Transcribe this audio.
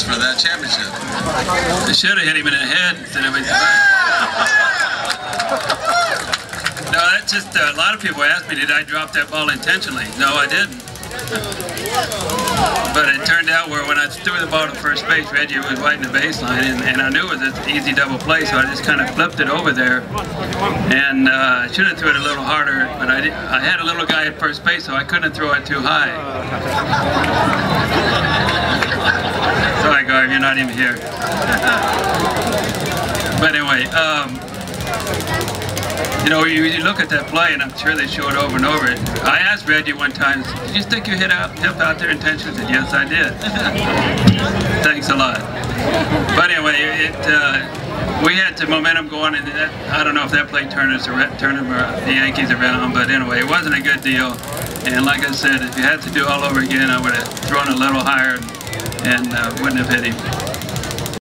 chances for that championship. They should have hit him in the head instead of his back. No, that's just, a lot of people ask me, did I drop that ball intentionally? No, I didn't. But it turned out where when I threw the ball to first base, Reggie was right in the baseline, and I knew it was an easy double play, so I just kind of flipped it over there. And I should have threw it a little harder, but I had a little guy at first base, so I couldn't throw it too high. Sorry, Garv, you're not even here. But anyway, you know, you look at that play, and I'm sure they show it over and over. I asked Reggie one time, did you stick your hip out there intentionally? He said, yes, I did. Thanks a lot. But anyway, we had the momentum going, and I don't know if that play turned the Yankees around, but anyway, it wasn't a good deal. And like I said, if you had to do it all over again, I would have thrown a little higher and wouldn't have hit him.